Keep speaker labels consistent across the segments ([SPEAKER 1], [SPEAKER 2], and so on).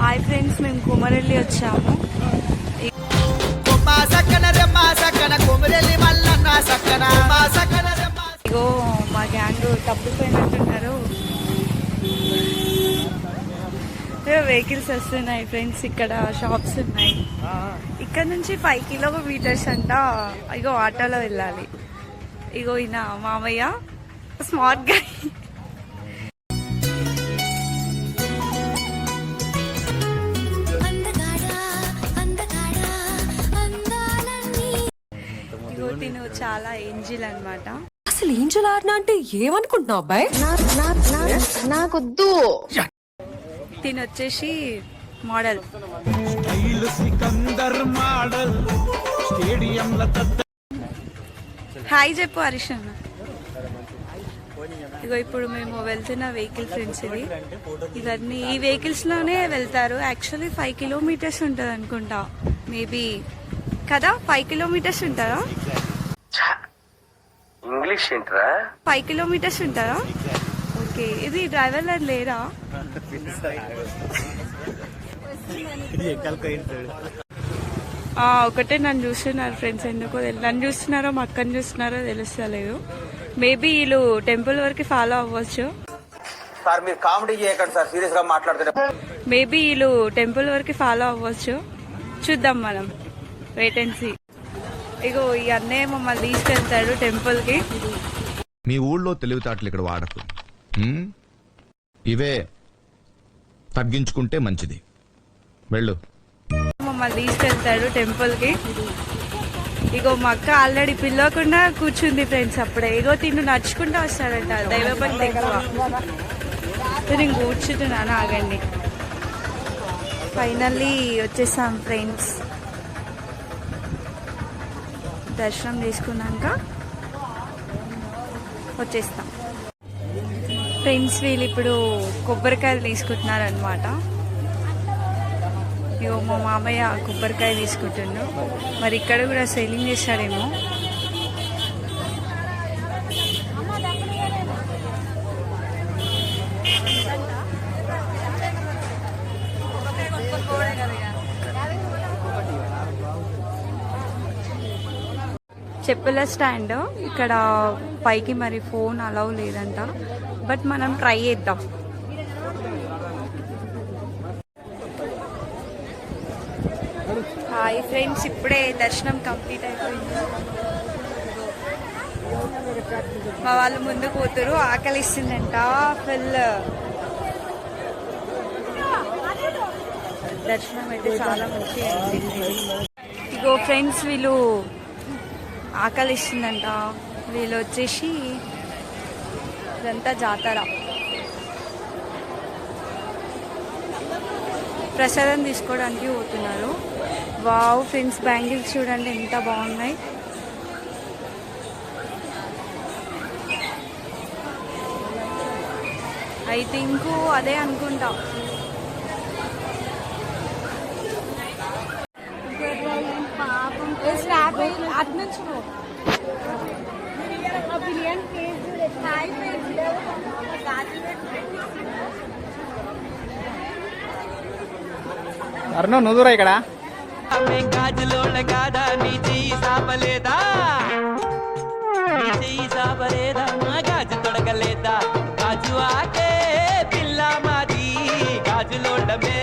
[SPEAKER 1] Hi friends, మేము కుమరెల్లి వచ్చాము. ఇగో మా గ్యాంగ్ తప్పిపోయినట్టున్నారు. వెహికల్స్ వస్తున్నాయి ఫ్రెండ్స్. ఇక్కడ షాప్స్ ఉన్నాయి. ఇక్కడ నుంచి 5 కిలోమీటర్స్ అంట. ఇగో ఆటోలో వెళ్ళాలి. ఇగో ఈయన మామయ్య, స్మార్ట్ గా. ఇగో తిను చాలా ఏంజిల్ అన్నమాట.
[SPEAKER 2] అసలు ఏంజిల్ ఆర్నా అంటే ఏమనుకుంటున్నావు అబ్బాయి?
[SPEAKER 3] నాకొద్దు.
[SPEAKER 1] తిను వచ్చేసి మోడల్. హాయ్ చెప్పు హరీష్ అన్న. ఇగో ఇప్పుడు మేము వెళ్తున్న వెహికల్ ఫ్రెండ్స్ ఇవన్నీ ఈ వెహికల్స్ లోనే వెళ్తారు. యాక్చువల్లీ 5 కిలోమీటర్స్ ఉంటుంది అనుకుంటా, మేబీ కదా. 5 కిలోమీటర్స్ ఉంటారా?
[SPEAKER 4] ఇంగ్లీష్ ఏంట్రా?
[SPEAKER 1] 5 కిలోమీటర్స్ ఉంటారా? ఓకే. ఇది డ్రైవర్ లేరా? ఒకటే నన్ను చూస్తున్నారు ఫ్రెండ్స్. ఎందుకో నన్ను చూస్తున్నారో మా అక్కని చూస్తున్నారో తెలుస్తలేదు. మేబీ వీళ్ళు టెంపుల్ వరకు ఫాలో అవ్వచ్చు.
[SPEAKER 4] సార్ మీరు కామెడీ చేయకండి సార్, సీరియస్ గా మాట్లాడుతున్నారు.
[SPEAKER 1] మేబీ వీళ్ళు టెంపుల్ వరకు ఫాలో అవ్వచ్చు. చూద్దాం మనం, వెయిట్ అండ్ సీ. ఇగో ఈ అన్నయ్య మమ్మల్ని తీసుకెళ్తాడు టెంపుల్ కి.
[SPEAKER 5] మీ ఊళ్ళో తెలివితేటలు ఇక్కడ వాడకు. ఇవే తగ్గించుకుంటే మంచిది. వెళ్ళు.
[SPEAKER 1] మమ్మల్ని తీసుకెళ్తాడు టెంపుల్ కి. ఇగో మా అక్క ఆల్రెడీ పిలవకుండా కూర్చుంది ఫ్రెండ్స్. అప్పుడే ఇగో తిను నడుచుకుంటూ వస్తాడంట. దైవభక్తి ఎక్కువ. నేను కూర్చుంటున్నాను, ఆగండి. ఫైనల్లీ వచ్చేసాం ఫ్రెండ్స్. దర్శనం తీసుకున్నాక వచ్చేస్తాం ఫ్రెండ్స్. వీళ్ళు ఇప్పుడు కొబ్బరికాయలు తీసుకుంటున్నారనమాట. ఇగో మా మామయ్య కొబ్బరికాయ తీసుకుంటుండు. మరి ఇక్కడ కూడా సెల్లింగ్ చేస్తాడేమో. చెప్పుల స్టాండ్ ఇక్కడ పైకి మరి ఫోన్ అలౌ లేదంట. బట్ మనం ట్రై చేద్దాం. హాయ్ ఫ్రెండ్స్, ఇప్పుడే దర్శనం కంప్లీట్ అయిపోయింది. మా వాళ్ళు ముందు పోతురు. ఆకలి ఇస్తుందంట ఫుల్. దర్శనం అయితే చాలా మంచిగా అయింది. ఇగో ఫ్రెండ్స్, వీళ్ళు ఆకలి ఇస్తుందంట. వీళ్ళు వచ్చేసి ఇదంతా జాతర. ప్రసాదం తీసుకోవడానికి పోతున్నారు. వావ్ ఫ్రెండ్స్, బ్యాంగిల్స్ చూడండి ఎంత బాగున్నాయి. ఐ థింక్ అదే అనుకుంటా.
[SPEAKER 6] అర్నో నుదురా ఇక్కడ
[SPEAKER 7] గాజులోళ్ళ కాదా నీ చెయ్యి సాపలేదా? నీ చెయ్యి సాపలేదా? గాజు తొడగలేదా? గాజు ఆకే పిల్ల మాది, గాజులోళ్ళమే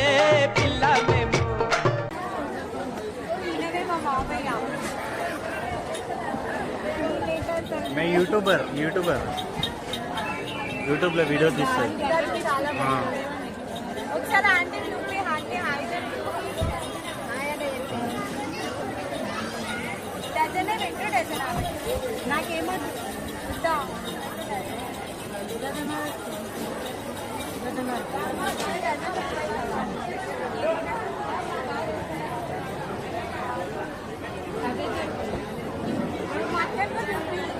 [SPEAKER 7] పిల్ల మేము.
[SPEAKER 6] मैं यूट्यूबर यूट्यूब లో వీడియో తీస్తాను.
[SPEAKER 1] నాకేమో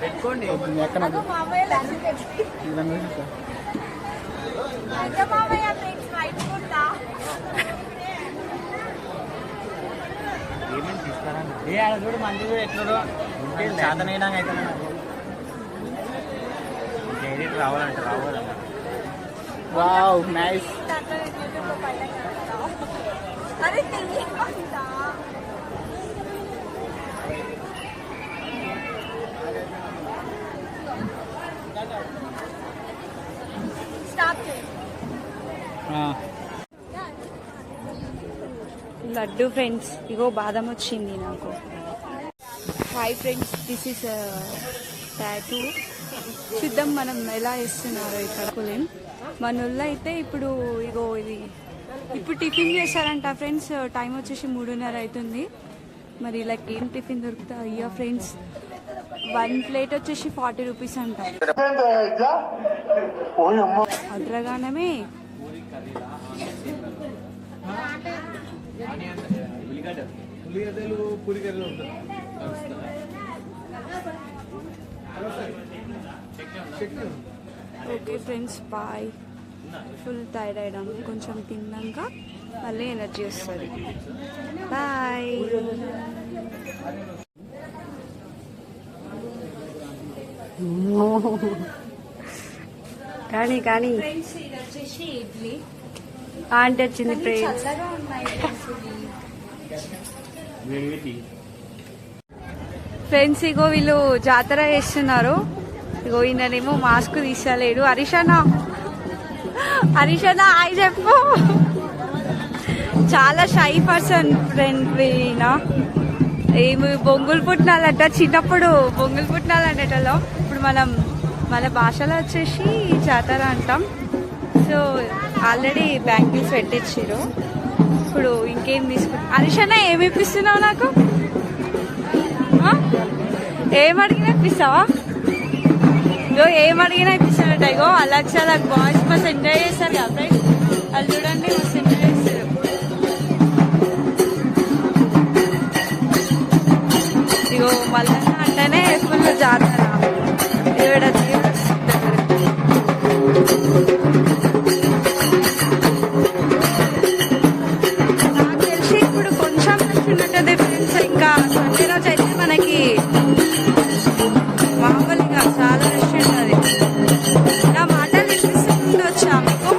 [SPEAKER 6] పెట్టుకోండి. ఎక్కడ ఏమేమి తీసుకురా? ఏ ఆడ చూడు మంది ఎట్లా చాతనైనా అయితే ఎడిట్ రావాలంటే రావాలన్న. Wow nice.
[SPEAKER 1] లడ్డు ఫ్రెండ్స్, ఇగో బాదం వచ్చింది నాకు. Hi friends, this is tattoo. చూద్దాం మనం ఎలా వేస్తున్నారో ఇక్కడ. మన ఊళ్ళో అయితే ఇప్పుడు ఇగో ఇది ఇప్పుడు టిఫిన్ చేశారంట ఫ్రెండ్స్. టైం వచ్చేసి 3:30 అవుతుంది. మరి ఇలా ఏం టిఫిన్ దొరుకుతా? అయ్యా ఫ్రెండ్స్, 1 ప్లేట్ వచ్చేసి 40 రూపీస్ అంట. అద్రగానమే okay friends, bye. Full tired అయ్యాం, కొంచెం తిన్నాక మళ్ళీ ఎనర్జీ వస్తుంది. బాయ్.
[SPEAKER 8] కానీ కానీ
[SPEAKER 1] ఫ్రెండ్స్, ఇది వచ్చేసి ఇడ్లీ ఆంటీ వచ్చింది. ఫ్రెండ్స్ ఫ్రెండ్స్, ఇగో వీళ్ళు జాతర చేస్తున్నారు. ఇగో ఈయననేమో మాస్క్ తీసలేడు. హరీషనా హాయ్ చెప్పు. చాలా షై పర్సన్ ఫ్రెండ్ ఈయన. ఏమి బొంగులు పుట్టినాలంట, చిన్నప్పుడు బొంగులు పుట్టినాలంటలో. ఇప్పుడు మనం మన భాషలో వచ్చేసి జాతర అంటాం. సో ఆల్రెడీ బ్యాంగిల్స్ పెట్టించారు. ఇప్పుడు ఇంకేం తీసుకుంటా? హరీషనా ఏమి ఇప్పిస్తున్నావు నాకు? ఏం అడిగినా ఇప్పిస్తావా? ఇగో ఏం అడిగినా ఇప్పిస్తానట. ఇగో అలా బాయ్స్ మస్తు ఎంజాయ్ చేస్తారు కదా ఫ్రెండ్స్. వాళ్ళు చూడండి మస్తు ఎంజాయ్ చేస్తారు. ఇగో మళ్ళీ అంటేనే ఫుల్ జాతర. ఇక్కడ నాకు తెలిసి ఇప్పుడు కొంచెం ఉంటుంది ఫ్రెండ్స్. ఇంకా సండే రోజు అయితే మనకి మామూలుగా చాలా రష్ ఉంటుంది. నా మాటలు వినిపిస్తుంది వచ్చా మీకు?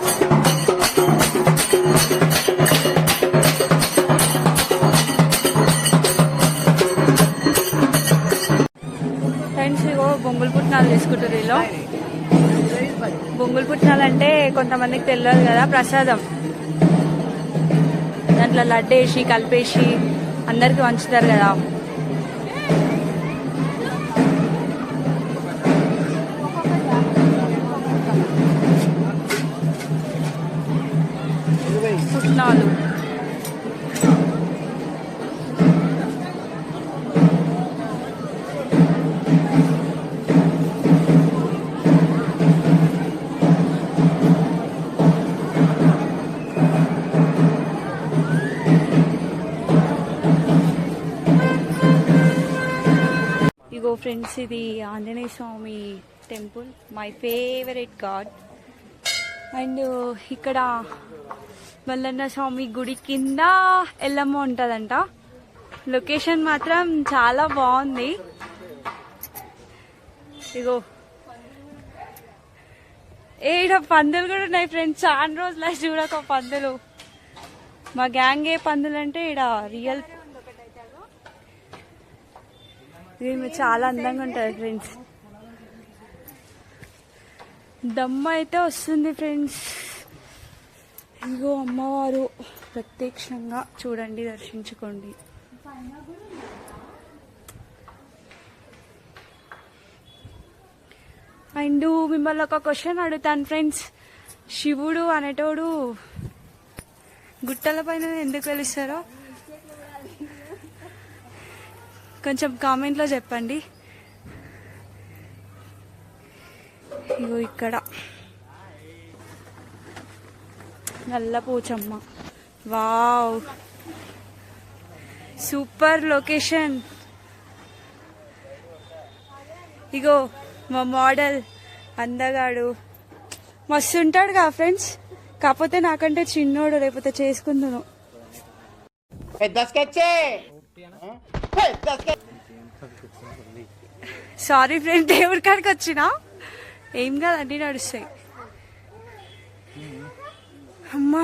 [SPEAKER 1] ఫ్రెండ్స్, ఇగో బొంగులు పుట్నాలు తీసుకుంటారు వీళ్ళు. బొంగులు పుట్నాలు అంటే కొంతమందికి తెలియదు కదా, ప్రసాదం. దాంట్లో లడ్డు వేసి కలిపేసి అందరికి వంచుతారు కదా. పుట్నాలు ఇగో ఫ్రెండ్స్, ఇది Anjaneya Swamy temple, my favourite god. And ఇక్కడ మల్లన్న స్వామి గుడి కింద ఎల్లమ్మ ఉంటుందంట. లొకేషన్ మాత్రం చాలా బాగుంది. ఇగో ఏడ పందులు కూడా ఉన్నాయి ఫ్రెండ్స్. చాలా రోజులు చూడక పందులు. మా గ్యాంగ్ ఏ పందులు అంటే ఈడ రియల్. ఇది చాలా అందంగా ఉంటుంది ఫ్రెండ్స్. దమ్మ అయితే వస్తుంది ఫ్రెండ్స్. ఇగో అమ్మవారు ప్రత్యక్షంగా చూడండి, దర్శించుకోండి. అండ్ మిమ్మల్ని ఒక క్వశ్చన్ అడుగుతాను ఫ్రెండ్స్. శివుడు అనేటోడు గుట్టల పైన ఎందుకు వెలుస్తారో కొంచెం కామెంట్లో చెప్పండి. ఇగో ఇక్కడ Nalla Pochamma. Wow, super location. ఇగో మా మోడల్ అందగాడు మస్తు ఉంటాడు కదా ఫ్రెండ్స్. కాకపోతే నాకంటే చిన్నోడు, లేకపోతే చేసుకుందును. సారీ ఫ్రెండ్, దేవుడి కాడికి వచ్చినా ఏం కాదు, అన్నీ నడుస్తాయి. అమ్మా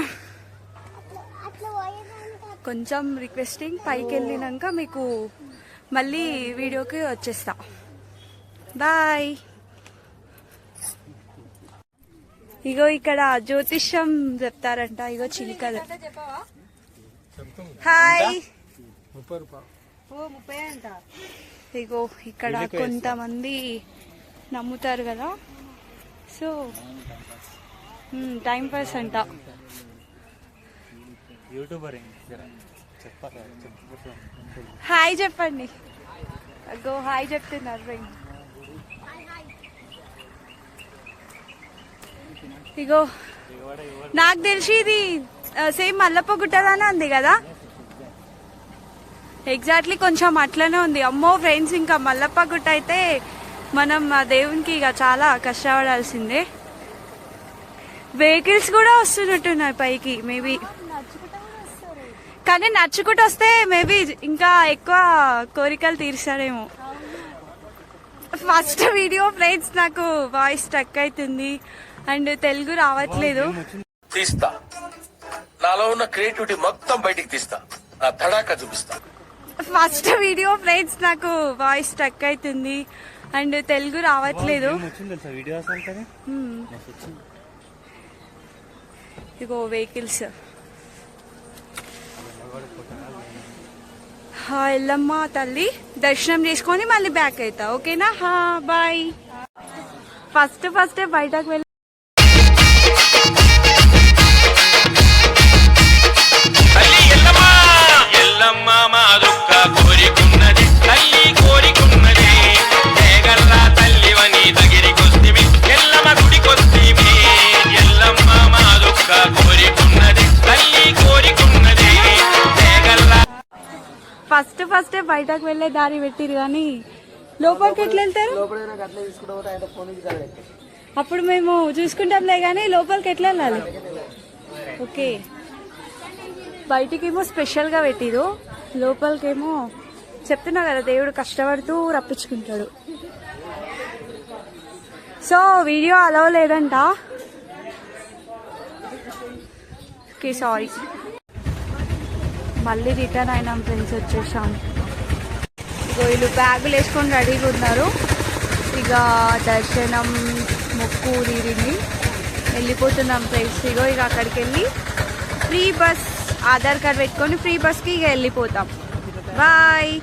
[SPEAKER 1] కొంచెం రిక్వెస్టింగ్, పైకి వెళ్ళినాక మీకు మళ్ళీ వీడియోకి వచ్చేస్తా. బాయ్. ఇగో ఇక్కడ జ్యోతిష్యం చెప్తారంట. ఇగో చిలుకలు. హాయ్. ఇగో ఇక్కడ కొంతమంది నమ్ముతారు కదా, సో టైం పాస్ అంట.
[SPEAKER 6] యూట్యూబర్
[SPEAKER 1] హాయ్ చెప్పండి. అగో హాయ్ చెప్తున్నారు ఫ్రెండ్. ఇగో నాకు తెలిసి ఇది సేమ్ మల్లప్ప గుట్టదానే ఉంది కదా. ఎగ్జాక్ట్లీ కొంచెం అట్లనే ఉంది. అమ్మో ఫ్రెండ్స్, ఇంకా మల్లప్ప గుట్ట అయితే మనం ఆ దేవునికి ఇక చాలా కష్టపడాల్సిందే. వెహికల్స్ కూడా వస్తున్నట్టున్నాయి పైకి, మేబీ. కానీ నడుచుకుంటూ వస్తే మేబీ ఇంకా ఎక్కువ కోరికలు తీర్చాడేమో. ఫస్ట్ వీడియో ఫ్రెండ్స్, నాకు వాయిస్ స్ట్రక్ అవుతుంది అండ్ తెలుగు రావట్లేదు.
[SPEAKER 8] తీస్తా, నాలో ఉన్న క్రియేటివిటీ మొత్తం బయటికి తీస్తా, నా తడాకా చూపిస్తా.
[SPEAKER 1] ఫస్ట్ వీడియో ఫ్రెండ్స్, నాకు వాయిస్ స్ట్రక్ అవుతుంది అండ్ తెలుగు రావట్లేదు.
[SPEAKER 6] వీడియో అసలు
[SPEAKER 1] ఇగో వెహికల్స్. ఎల్లమ్మ తల్లి దర్శనం చేసుకొని మళ్ళీ బ్యాక్ అవుతా. ఓకేనా? బాయ్. ఫస్ట్ బయటకు వెళ్ళి
[SPEAKER 7] తల్లి ఎల్లమ్మ ఎల్లమ్మ మా దుఃఖ కోరికున్నది, తల్లి కోరికున్నది. జయగల్ల తల్లివని దగ్గరికొస్తిమి, ఎల్లమ్మ గుడికొస్తిమి. ఎల్లమ్మ మా దుఃఖ కోరికున్నది, తల్లి కోరికున్నది. జయగల్ల
[SPEAKER 1] ఫస్ట్ బయటకు వెళ్ళే దారి పెట్టిరు కానీ లోపలికి ఎట్లా వెళ్తారు? అప్పుడు మేము చూసుకుంటాంలే కానీ లోపలికి ఎట్లా వెళ్ళాలి? ఓకే, బయటికేమో స్పెషల్గా పెట్టిరు, లోపలికేమో చెప్తున్నా కదా దేవుడు కష్టపడుతూ రప్పించుకుంటాడు. సో వీడియో అలవ్ లేదంట. Okay, sorry. మళ్ళీ రిటర్న్ అయినాం ఫ్రెండ్స్, వచ్చేసాం. ఇగో వీళ్ళు బ్యాగులు వేసుకొని రెడీగా ఉన్నారు. ఇక దర్శనం మొక్కు తీరింది, వెళ్ళిపోతున్నాం ఫ్రెండ్స్. ఇగో ఇక అక్కడికి వెళ్ళి ఫ్రీ బస్, ఆధార్ కార్డ్ పెట్టుకొని ఫ్రీ బస్కి ఇక వెళ్ళిపోతాం. బాయ్.